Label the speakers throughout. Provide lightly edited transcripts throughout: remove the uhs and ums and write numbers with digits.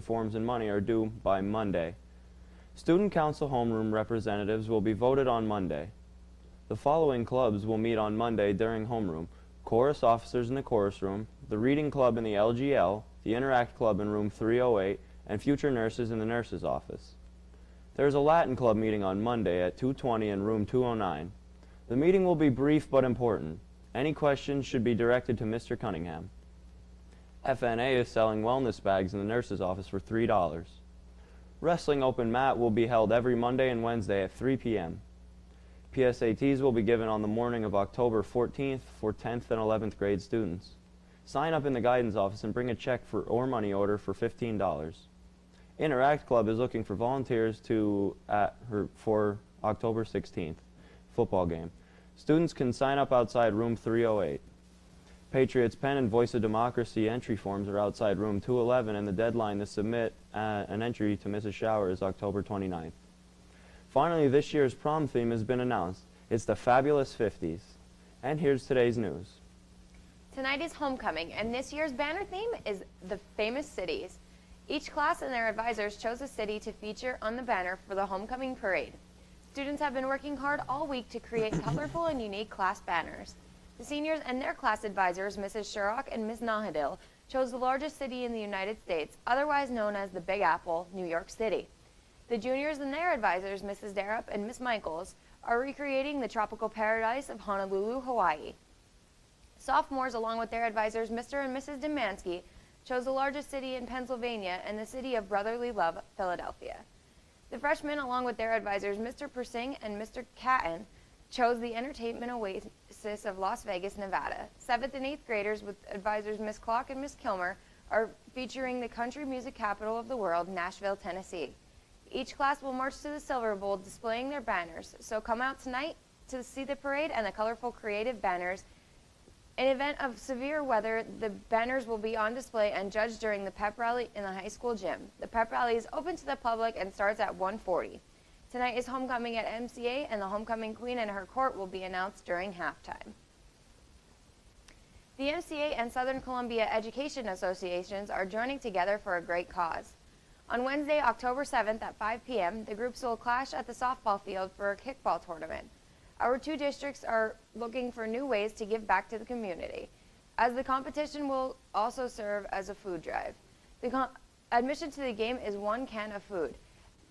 Speaker 1: application forms and money are due by Monday. Student council homeroom representatives will be voted on Monday. The following clubs will meet on Monday during homeroom: chorus officers in the chorus room, the reading club in the LGL, the Interact Club in room 308, and future nurses in the nurses' office. There is a Latin club meeting on Monday at 2:20 in room 209. The meeting will be brief but important. Any questions should be directed to Mr. Cunningham. FNA is selling wellness bags in the nurse's office for $3. Wrestling open mat will be held every Monday and Wednesday at 3 p.m. PSATs will be given on the morning of October 14th for 10th and 11th grade students. Sign up in the guidance office and bring a check or money order for $15. Interact Club is looking for volunteers for October 16th football game. Students can sign up outside room 308. Patriots Pen and Voice of Democracy entry forms are outside room 211, and the deadline to submit an entry to Mrs. Shower is October 29th. Finally, this year's prom theme has been announced. It's the Fabulous 50s. And here's today's news.
Speaker 2: Tonight is homecoming, and this year's banner theme is the famous cities. Each class and their advisors chose a city to feature on the banner for the homecoming parade. Students have been working hard all week to create colorful and unique class banners. The seniors and their class advisors, Mrs. Sherrock and Ms. Nahadil, chose the largest city in the United States, otherwise known as the Big Apple, New York City. The juniors and their advisors, Mrs. Darrah and Ms. Michaels, are recreating the tropical paradise of Honolulu, Hawaii. Sophomores, along with their advisors, Mr. and Mrs. Demansky, chose the largest city in Pennsylvania and the city of brotherly love, Philadelphia. The freshmen, along with their advisors, Mr. Persing and Mr. Catton, chose the entertainment oasis of Las Vegas, Nevada. 7th and 8th graders, with advisors Miss Clock and Miss Kilmer, are featuring the country music capital of the world, Nashville, Tennessee. Each class will march to the Silver Bowl displaying their banners, so come out tonight to see the parade and the colorful creative banners. In event of severe weather, the banners will be on display and judged during the pep rally in the high school gym. The pep rally is open to the public and starts at 1:40. Tonight is homecoming at MCA, and the homecoming queen and her court will be announced during halftime. The MCA and Southern Columbia Education Associations are joining together for a great cause. On Wednesday, October 7th at 5 p.m., the groups will clash at the softball field for a kickball tournament. Our two districts are looking for new ways to give back to the community, as the competition will also serve as a food drive. Admission to the game is 1 can of food.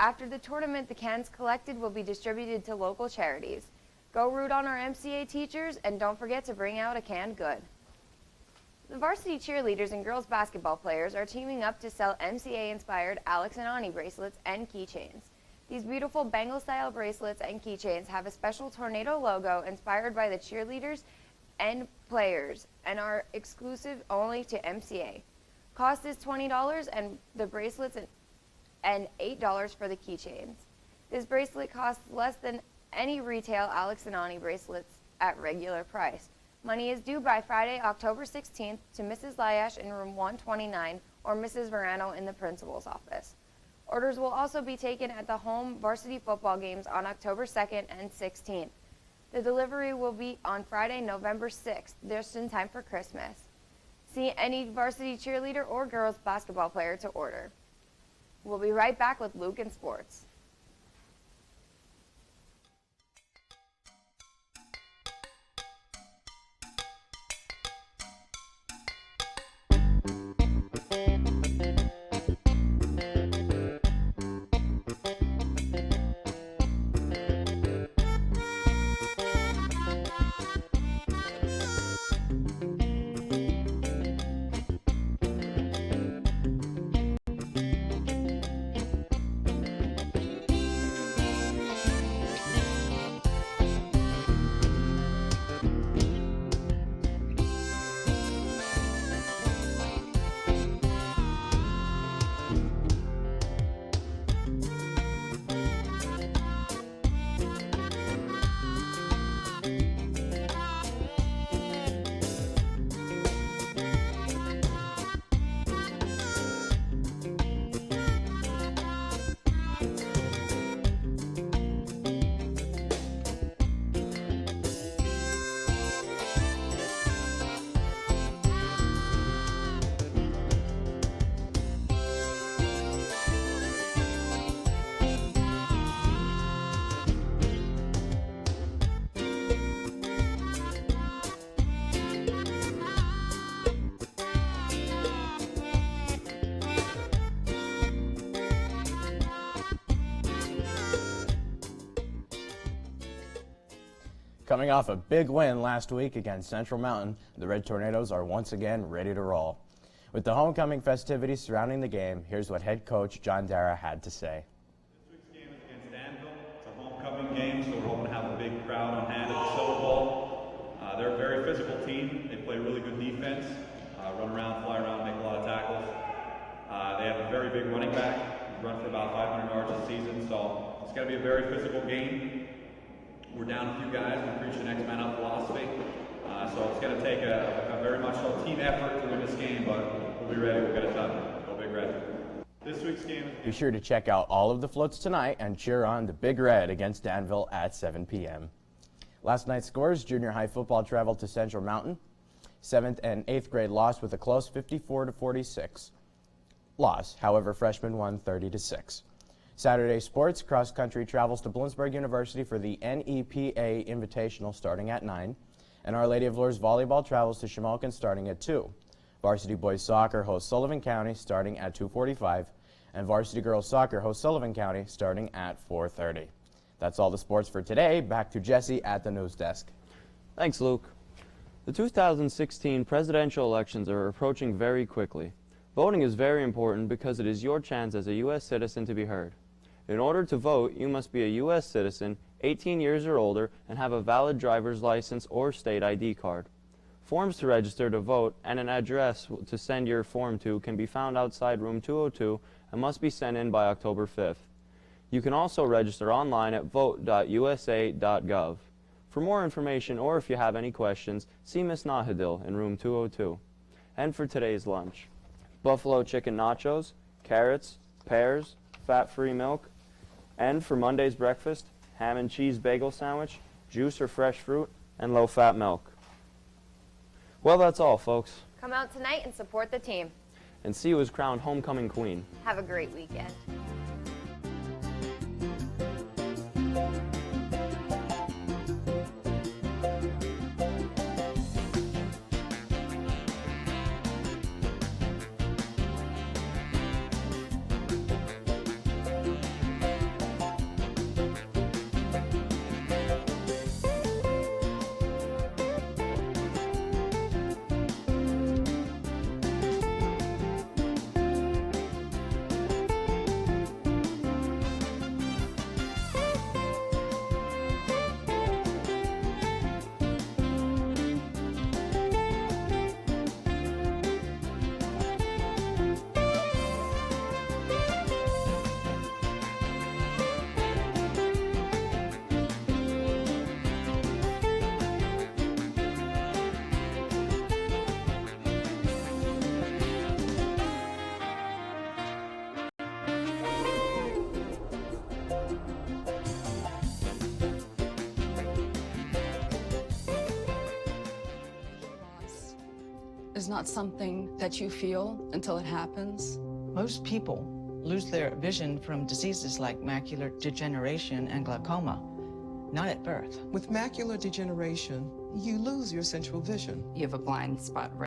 Speaker 2: After the tournament, the cans collected will be distributed to local charities. Go root on our MCA teachers, and don't forget to bring out a canned good. The varsity cheerleaders and girls basketball players are teaming up to sell MCA-inspired Alex and Ani bracelets and keychains. These beautiful Bengal-style bracelets and keychains have a special tornado logo inspired by the cheerleaders and players and are exclusive only to MCA. Cost is $20 and the bracelets and $8 for the keychains. This bracelet costs less than any retail Alex and Ani bracelets at regular price. Money is due by Friday, October 16th to Mrs. Lyash in room 129 or Mrs. Verano in the principal's office. Orders will also be taken at the home varsity football games on October 2nd and 16th. The delivery will be on Friday, November 6th, just in time for Christmas. See any varsity cheerleader or girls basketball player to order. We'll be right back with Luke in sports.
Speaker 3: Coming off a big win last week against Central Mountain, the Red Tornadoes are once again ready to roll. With the homecoming festivities surrounding the game, here's what head coach John Darrah had to say.
Speaker 4: This week's game is against Danville. It's a homecoming game, so we're hoping to have a big crowd on hand at the Silver Bowl. They're a very physical team. They play really good defense, run around, fly around, make a lot of tackles. They have a very big running back. He's run for about 500 yards this season, so it's going to be a very physical game. We're down a few guys. We preach the next man up philosophy. So it's going to take a very much so team effort to win this game, but we'll be ready. We'll get it done. Go Big Red. This week's game is...
Speaker 3: Be sure to check out all of the floats tonight and cheer on the Big Red against Danville at 7 p.m. Last night's scores: junior high football traveled to Central Mountain. 7th and 8th grade lost with a close 54-46 loss. However, freshmen won 30-6. Saturday sports: cross country travels to Bloomsburg University for the NEPA Invitational starting at 9. And Our Lady of Lourdes volleyball travels to Shamokin starting at 2. Varsity boys soccer hosts Sullivan County starting at 2:45. And varsity girls soccer hosts Sullivan County starting at 4:30. That's all the sports for today. Back to Jesse at the news desk.
Speaker 1: Thanks, Luke. The 2016 presidential elections are approaching very quickly. Voting is very important because it is your chance as a U.S. citizen to be heard. In order to vote, you must be a U.S. citizen, 18 years or older, and have a valid driver's license or state ID card. Forms to register to vote and an address to send your form to can be found outside room 202 and must be sent in by October 5th. You can also register online at vote.usa.gov. For more information or if you have any questions, see Ms. Nahadil in room 202. And for today's lunch: buffalo chicken nachos, carrots, pears, fat-free milk. And for Monday's breakfast: ham and cheese bagel sandwich, juice or fresh fruit, and low-fat milk. Well, that's all, folks.
Speaker 2: Come out tonight and support the team.
Speaker 1: And see who is crowned homecoming queen.
Speaker 2: Have a great weekend.
Speaker 5: Is not something that you feel until it happens.
Speaker 6: Most people lose their vision from diseases like macular degeneration and glaucoma, not at birth.
Speaker 7: With macular degeneration, you lose your central vision.
Speaker 5: You have a blind spot right